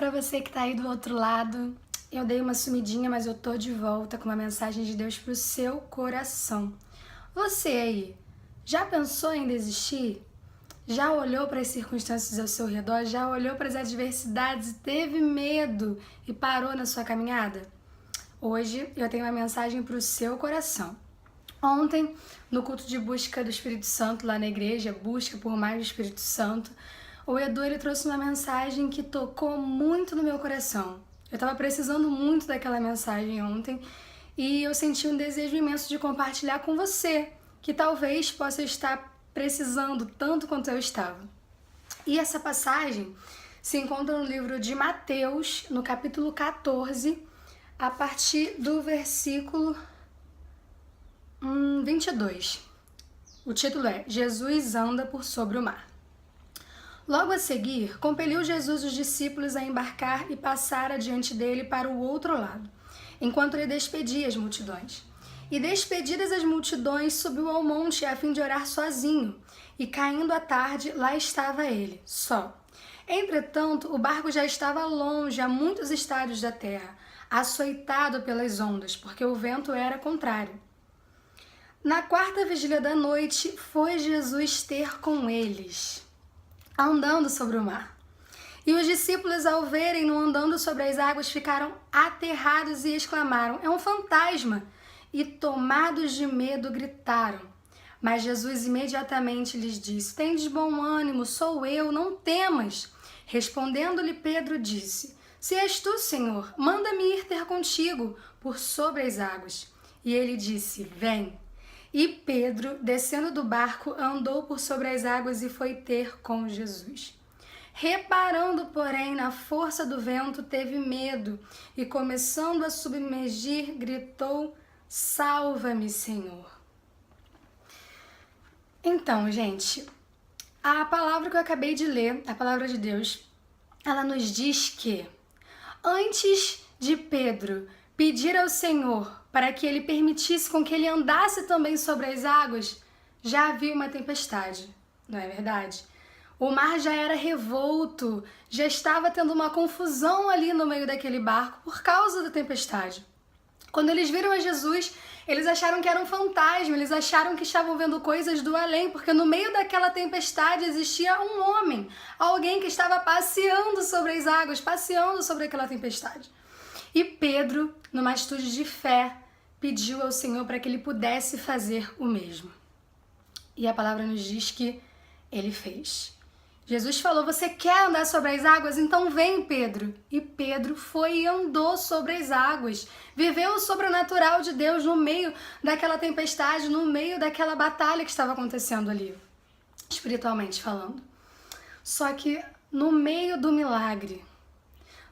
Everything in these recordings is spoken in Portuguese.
para você que tá aí do outro lado. Eu dei uma sumidinha, mas eu tô de volta com uma mensagem de Deus pro seu coração. Você aí, já pensou em desistir? Já olhou para as circunstâncias ao seu redor? Já olhou para as adversidades e teve medo e parou na sua caminhada? Hoje eu tenho uma mensagem pro seu coração. Ontem, no culto de busca do Espírito Santo lá na igreja, busca por mais do Espírito Santo, o Edu ele trouxe uma mensagem que tocou muito no meu coração. Eu estava precisando muito daquela mensagem ontem e eu senti um desejo imenso de compartilhar com você, que talvez possa estar precisando tanto quanto eu estava. E essa passagem se encontra no livro de Mateus, no capítulo 14, a partir do versículo 22. O título é Jesus anda por sobre o mar. Logo a seguir, compeliu Jesus os discípulos a embarcar e passar adiante dele para o outro lado, enquanto ele despedia as multidões. E despedidas as multidões, subiu ao monte a fim de orar sozinho, e caindo a tarde, lá estava ele, só. Entretanto, o barco já estava longe, a muitos estádios da terra, açoitado pelas ondas, porque o vento era contrário. Na quarta vigília da noite, foi Jesus ter com eles, andando sobre o mar. E os discípulos, ao verem-no andando sobre as águas, ficaram aterrados e exclamaram: é um fantasma! E tomados de medo, gritaram. Mas Jesus imediatamente lhes disse: tendes bom ânimo, sou eu, não temas. Respondendo-lhe Pedro, disse: se és tu, Senhor, manda-me ir ter contigo por sobre as águas. E ele disse: vem. E Pedro, descendo do barco, andou por sobre as águas e foi ter com Jesus. Reparando, porém, na força do vento, teve medo e, começando a submergir, gritou: salva-me, Senhor. Então, gente, a palavra que eu acabei de ler, a palavra de Deus, ela nos diz que antes de Pedro pedir ao Senhor para que ele permitisse com que ele andasse também sobre as águas, já havia uma tempestade, não é verdade? O mar já era revolto, já estava tendo uma confusão ali no meio daquele barco por causa da tempestade. Quando eles viram a Jesus, eles acharam que era um fantasma, eles acharam que estavam vendo coisas do além, porque no meio daquela tempestade existia um homem, alguém que estava passeando sobre as águas, passeando sobre aquela tempestade. E Pedro, numa atitude de fé, pediu ao Senhor para que ele pudesse fazer o mesmo. E a palavra nos diz que ele fez. Jesus falou: você quer andar sobre as águas? Então vem, Pedro. E Pedro foi e andou sobre as águas. Viveu o sobrenatural de Deus no meio daquela tempestade, no meio daquela batalha que estava acontecendo ali, espiritualmente falando. Só que no meio do milagre,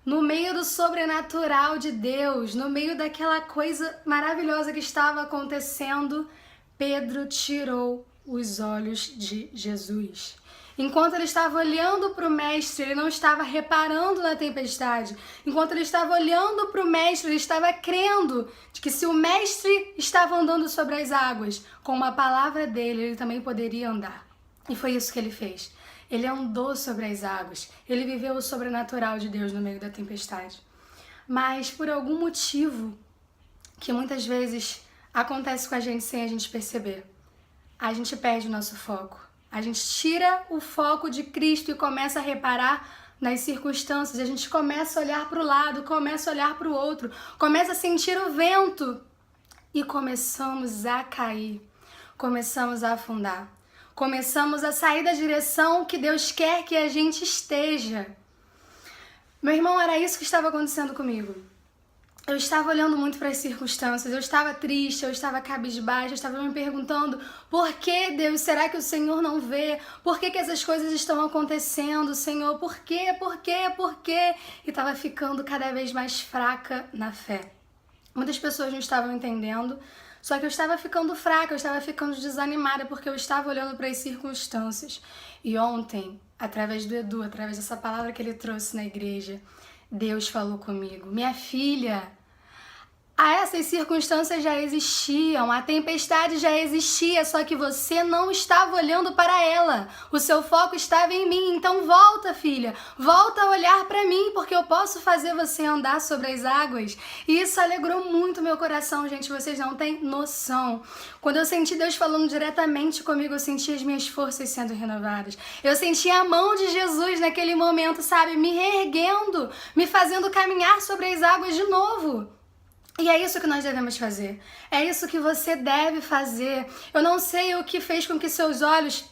no meio do sobrenatural de Deus, no meio daquela coisa maravilhosa que estava acontecendo, Pedro tirou os olhos de Jesus. Enquanto ele estava olhando para o mestre, ele não estava reparando na tempestade. Enquanto ele estava olhando para o mestre, ele estava crendo de que se o mestre estava andando sobre as águas, com uma palavra dele, ele também poderia andar. E foi isso que ele fez. Ele andou sobre as águas. Ele viveu o sobrenatural de Deus no meio da tempestade. Mas por algum motivo que muitas vezes acontece com a gente sem a gente perceber, a gente perde o nosso foco. A gente tira o foco de Cristo e começa a reparar nas circunstâncias. A gente começa a olhar para o lado, começa a olhar para o outro, começa a sentir o vento e começamos a cair, começamos a afundar, começamos a sair da direção que Deus quer que a gente esteja. Meu irmão, era isso que estava acontecendo comigo. Eu estava olhando muito para as circunstâncias, eu estava triste, eu estava cabisbaixa, eu estava me perguntando: por que, Deus? Será que o Senhor não vê? Por que essas coisas estão acontecendo, Senhor? Por quê? Por quê? Por quê? E estava ficando cada vez mais fraca na fé. Muitas pessoas não estavam entendendo, só que eu estava ficando fraca, eu estava ficando desanimada porque eu estava olhando para as circunstâncias. E ontem, através do Edu, através dessa palavra que ele trouxe na igreja, Deus falou comigo: minha filha, Essas circunstâncias já existiam, a tempestade já existia, só que você não estava olhando para ela. O seu foco estava em mim. Então volta, filha, volta a olhar para mim, porque eu posso fazer você andar sobre as águas. E isso alegrou muito meu coração, gente, vocês não têm noção. Quando eu senti Deus falando diretamente comigo, eu senti as minhas forças sendo renovadas. Eu senti a mão de Jesus naquele momento, sabe, me reerguendo, me fazendo caminhar sobre as águas de novo. E é isso que nós devemos fazer. É isso que você deve fazer. Eu não sei o que fez com que seus olhos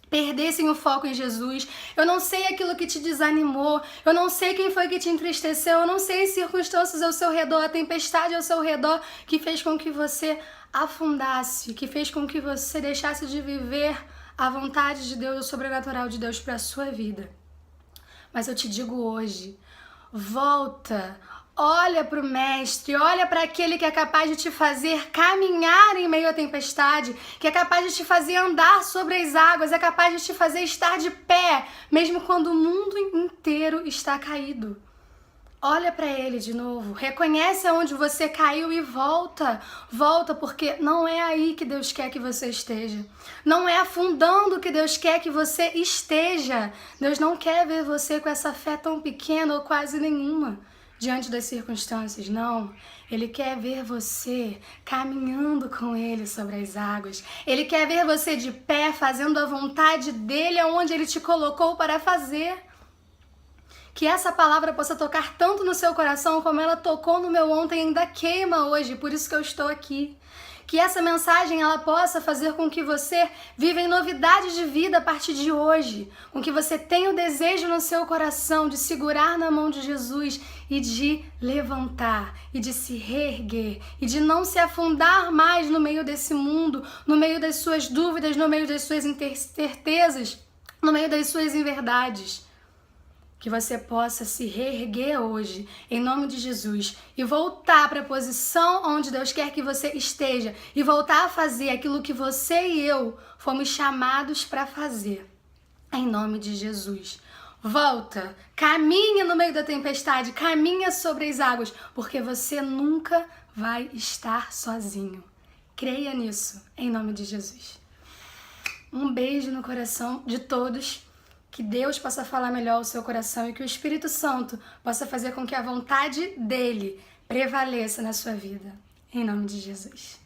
perdessem o foco em Jesus. Eu não sei aquilo que te desanimou. Eu não sei quem foi que te entristeceu. Eu não sei as circunstâncias ao seu redor, a tempestade ao seu redor que fez com que você afundasse, que fez com que você deixasse de viver a vontade de Deus, o sobrenatural de Deus para a sua vida. Mas eu te digo hoje, volta. Olha para o Mestre, olha para aquele que é capaz de te fazer caminhar em meio à tempestade, que é capaz de te fazer andar sobre as águas, é capaz de te fazer estar de pé, mesmo quando o mundo inteiro está caído. Olha para ele de novo, reconhece aonde você caiu e volta. Volta, porque não é aí que Deus quer que você esteja. Não é afundando que Deus quer que você esteja. Deus não quer ver você com essa fé tão pequena ou quase nenhuma diante das circunstâncias, não. Ele quer ver você caminhando com Ele sobre as águas. Ele quer ver você de pé, fazendo a vontade dEle aonde Ele te colocou para fazer. Que essa palavra possa tocar tanto no seu coração como ela tocou no meu ontem e ainda queima hoje, por isso que eu estou aqui. Que essa mensagem ela possa fazer com que você viva em novidade de vida a partir de hoje, com que você tenha o desejo no seu coração de segurar na mão de Jesus e de levantar, e de se reerguer, e de não se afundar mais no meio desse mundo, no meio das suas dúvidas, no meio das suas incertezas, no meio das suas inverdades. Que você possa se reerguer hoje, em nome de Jesus, e voltar para a posição onde Deus quer que você esteja, e voltar a fazer aquilo que você e eu fomos chamados para fazer, em nome de Jesus. Volta, caminha no meio da tempestade, caminha sobre as águas, porque você nunca vai estar sozinho. Creia nisso, em nome de Jesus. Um beijo no coração de todos. Que Deus possa falar melhor o seu coração e que o Espírito Santo possa fazer com que a vontade dele prevaleça na sua vida. Em nome de Jesus.